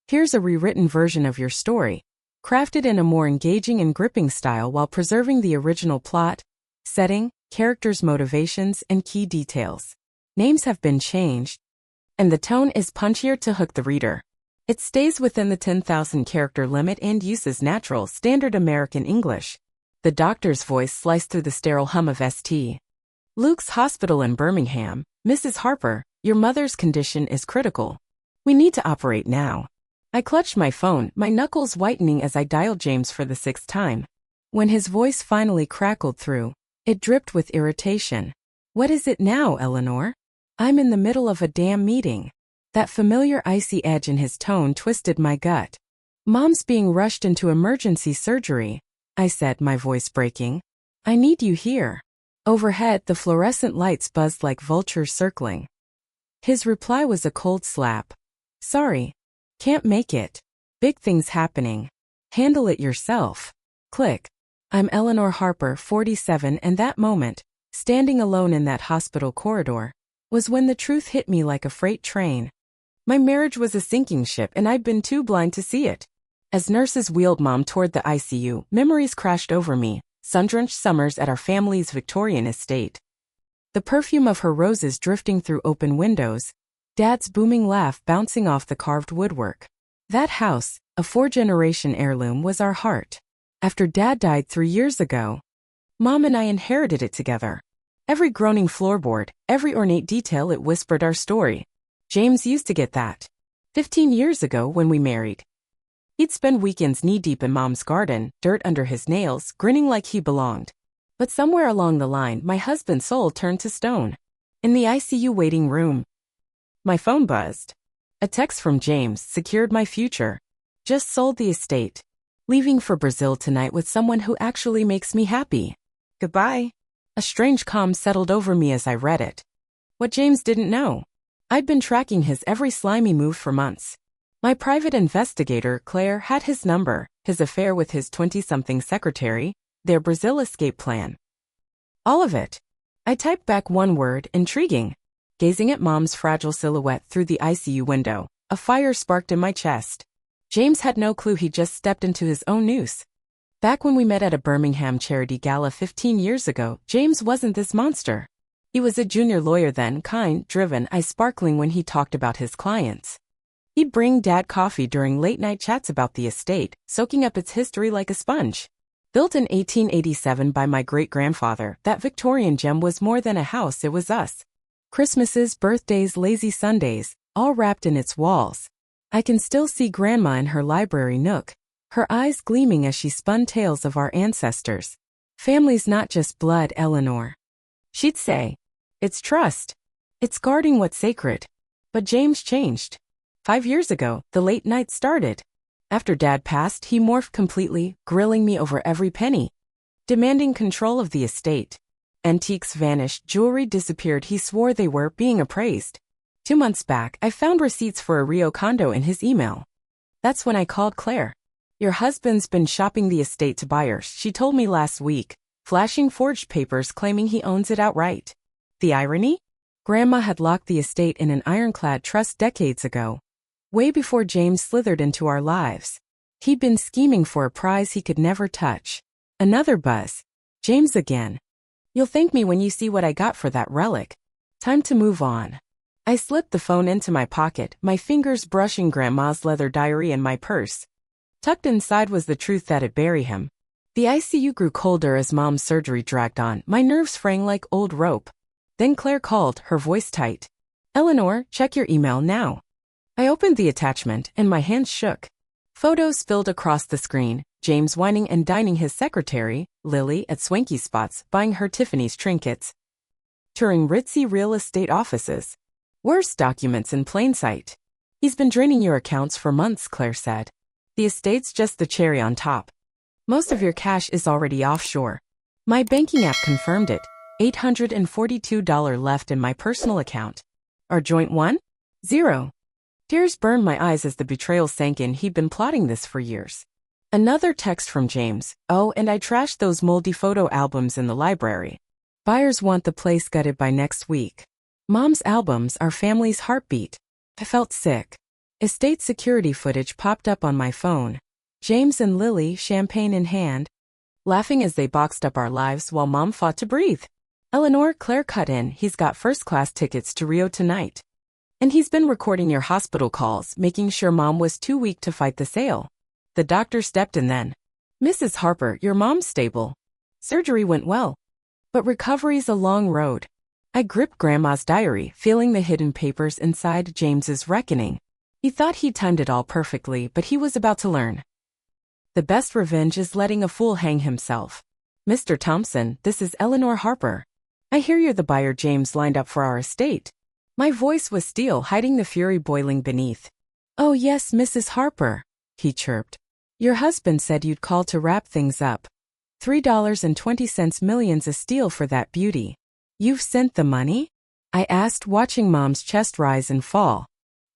Here's a rewritten version of your story, crafted in a more engaging and gripping style while preserving the original plot, setting, characters' motivations, and key details. Names have been changed, and the tone is punchier to hook the reader. It stays within the 10,000 character limit and uses natural, standard American English. The doctor's voice sliced through the sterile hum of St. Luke's Hospital in Birmingham. Mrs. Harper, your mother's condition is critical. We need to operate now. I clutched my phone, my knuckles whitening as I dialed James for the 6th time. When his voice finally crackled through, it dripped with irritation. What is it now, Eleanor? I'm in the middle of a damn meeting. That familiar icy edge in his tone twisted my gut. Mom's being rushed into emergency surgery, I said, my voice breaking. I need you here. Overhead, the fluorescent lights buzzed like vultures circling. His reply was a cold slap. Sorry. Can't make it. Big things happening. Handle it yourself. Click. I'm Eleanor Harper, 47, and that moment, standing alone in that hospital corridor, was when the truth hit me like a freight train. My marriage was a sinking ship and I'd been too blind to see it. As nurses wheeled Mom toward the ICU, memories crashed over me, sun-drenched summers at our family's Victorian estate. The perfume of her roses drifting through open windows, Dad's booming laugh bouncing off the carved woodwork. That house, a 4-generation heirloom, was our heart. After Dad died 3 years ago, Mom and I inherited it together. Every groaning floorboard, every ornate detail, it whispered our story. James used to get that. 15 years ago when we married. He'd spend weekends knee-deep in Mom's garden, dirt under his nails, grinning like he belonged. But somewhere along the line, my husband's soul turned to stone. In the ICU waiting room, my phone buzzed. A text from James secured my future. Just sold the estate. Leaving for Brazil tonight with someone who actually makes me happy. Goodbye. A strange calm settled over me as I read it. What James didn't know. I'd been tracking his every slimy move for months. My private investigator, Claire, had his number, his affair with his 20-something secretary, their Brazil escape plan. All of it. I typed back one word, intriguing. Gazing at Mom's fragile silhouette through the ICU window, a fire sparked in my chest. James had no clue he'd just stepped into his own noose. Back when we met at a Birmingham charity gala 15 years ago, James wasn't this monster. He was a junior lawyer then, kind, driven, eyes sparkling when he talked about his clients. He'd bring Dad coffee during late-night chats about the estate, soaking up its history like a sponge. Built in 1887 by my great-grandfather, that Victorian gem was more than a house, it was us. Christmases, birthdays, lazy Sundays, all wrapped in its walls. I can still see Grandma in her library nook, her eyes gleaming as she spun tales of our ancestors. Family's not just blood, Eleanor. She'd say, it's trust. It's guarding what's sacred. But James changed. 5 years ago, the late night started. After Dad passed, he morphed completely, grilling me over every penny. Demanding control of the estate. Antiques vanished, jewelry disappeared, he swore they were being appraised. 2 months back, I found receipts for a Rio condo in his email. That's when I called Claire. Your husband's been shopping the estate to buyers, she told me last week, flashing forged papers claiming he owns it outright. The irony? Grandma had locked the estate in an ironclad trust decades ago. Way before James slithered into our lives. He'd been scheming for a prize he could never touch. Another buzz. James again. You'll thank me when you see what I got for that relic. Time to move on. I slipped the phone into my pocket, my fingers brushing Grandma's leather diary in my purse. Tucked inside was the truth that'd bury him. The ICU grew colder as Mom's surgery dragged on, my nerves fraying like old rope. Then Claire called, her voice tight. Eleanor, check your email now. I opened the attachment, and my hands shook. Photos spilled across the screen, James whining and dining his secretary, Lily, at swanky spots, buying her Tiffany's trinkets. Touring ritzy real estate offices. Worse, documents in plain sight. He's been draining your accounts for months, Claire said. The estate's just the cherry on top. Most of your cash is already offshore. My banking app confirmed it. $842 left in my personal account. Our joint one? 0. Tears burned my eyes as the betrayal sank in. He'd been plotting this for years. Another text from James. Oh, and I trashed those moldy photo albums in the library. Buyers want the place gutted by next week. Mom's albums are family's heartbeat. I felt sick. Estate security footage popped up on my phone. James and Lily, champagne in hand, laughing as they boxed up our lives while Mom fought to breathe. Eleanor, Claire cut in, he's got first-class tickets to Rio tonight. And he's been recording your hospital calls, making sure Mom was too weak to fight the sale. The doctor stepped in then. Mrs. Harper, your mom's stable. Surgery went well. But recovery's a long road. I gripped Grandma's diary, feeling the hidden papers inside James's reckoning. He thought he timed it all perfectly, but he was about to learn. The best revenge is letting a fool hang himself. Mr. Thompson, this is Eleanor Harper. I hear you're the buyer James lined up for our estate. My voice was steel, hiding the fury boiling beneath. Oh yes, Mrs. Harper, he chirped. Your husband said you'd call to wrap things up. $3.20 million's a steal for that beauty. You've sent the money? I asked, watching Mom's chest rise and fall.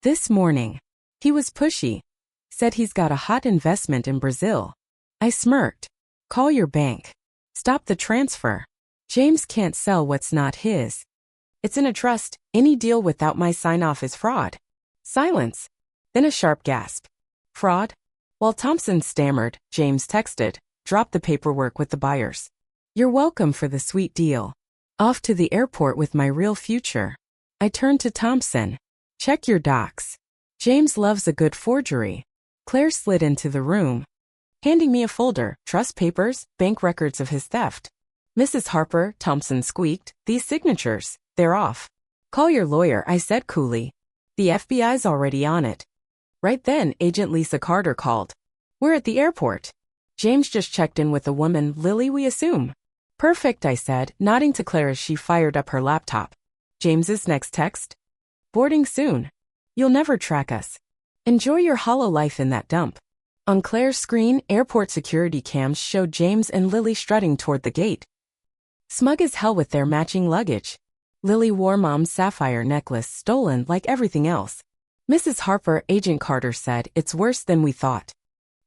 This morning. He was pushy. Said he's got a hot investment in Brazil. I smirked. Call your bank. Stop the transfer. James can't sell what's not his. It's in a trust. Any deal without my sign-off is fraud. Silence. Then a sharp gasp. Fraud? While Thompson stammered, James texted, drop the paperwork with the buyers. You're welcome for the sweet deal. Off to the airport with my real future. I turned to Thompson. Check your docs. James loves a good forgery. Claire slid into the room, handing me a folder, trust papers, bank records of his theft. Mrs. Harper, Thompson squeaked, these signatures, they're off. Call your lawyer, I said coolly. The FBI's already on it. Right then, Agent Lisa Carter called. We're at the airport. James just checked in with a woman, Lily, we assume. Perfect, I said, nodding to Claire as she fired up her laptop. James's next text? Boarding soon. You'll never track us. Enjoy your hollow life in that dump. On Claire's screen, airport security cams showed James and Lily strutting toward the gate. Smug as hell with their matching luggage. Lily wore Mom's sapphire necklace, stolen like everything else. Mrs. Harper, Agent Carter said, it's worse than we thought.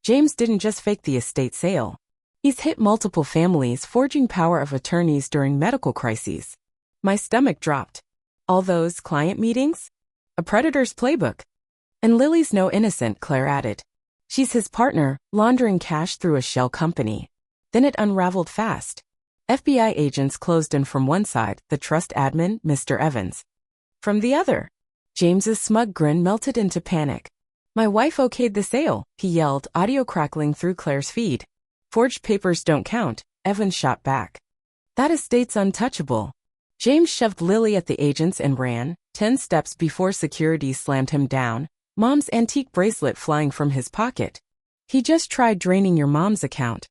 James didn't just fake the estate sale. He's hit multiple families, forging power of attorneys during medical crises. My stomach dropped. All those client meetings? A predator's playbook. And Lily's no innocent, Claire added. She's his partner, laundering cash through a shell company. Then it unraveled fast. FBI agents closed in from one side, the trust admin, Mr. Evans. From the other. James's smug grin melted into panic. My wife okayed the sale, he yelled, audio crackling through Claire's feed. Forged papers don't count, Evans shot back. That estate's untouchable. James shoved Lily at the agents and ran, 10 steps before security slammed him down, Mom's antique bracelet flying from his pocket. He just tried draining your mom's account.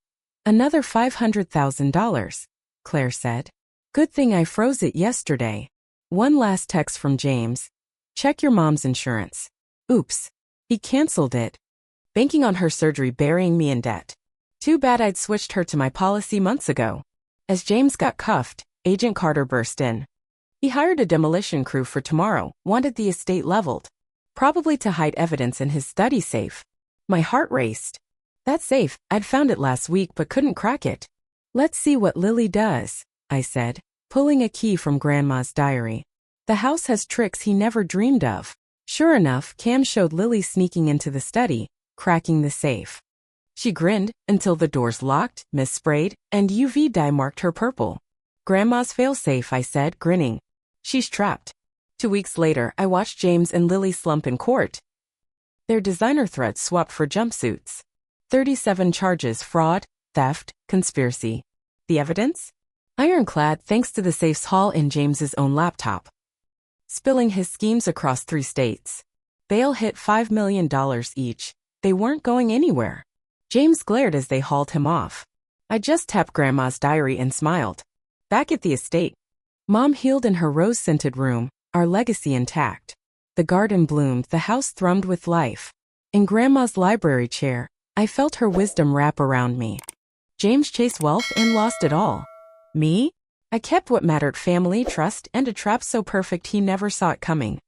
Another $500,000, Claire said. Good thing I froze it yesterday. One last text from James. Check your mom's insurance. Oops. He canceled it. Banking on her surgery burying me in debt. Too bad I'd switched her to my policy months ago. As James got cuffed, Agent Carter burst in. He hired a demolition crew for tomorrow, wanted the estate leveled. Probably to hide evidence in his study safe. My heart raced. That safe, I'd found it last week but couldn't crack it. Let's see what Lily does, I said, pulling a key from Grandma's diary. The house has tricks he never dreamed of. Sure enough, Cam showed Lily sneaking into the study, cracking the safe. She grinned until the doors locked, mist-sprayed, and UV dye marked her purple. Grandma's failsafe, I said, grinning. She's trapped. 2 weeks later, I watched James and Lily slump in court. Their designer threads swapped for jumpsuits. 37 charges: fraud, theft, conspiracy. The evidence? Ironclad thanks to the safe's haul in James's own laptop. Spilling his schemes across 3 states. Bail hit $5 million each. They weren't going anywhere. James glared as they hauled him off. I just tapped Grandma's diary and smiled. Back at the estate. Mom healed in her rose-scented room, our legacy intact. The garden bloomed, the house thrummed with life. In Grandma's library chair, I felt her wisdom wrap around me. James chased wealth and lost it all. Me? I kept what mattered: family, trust, and a trap so perfect he never saw it coming.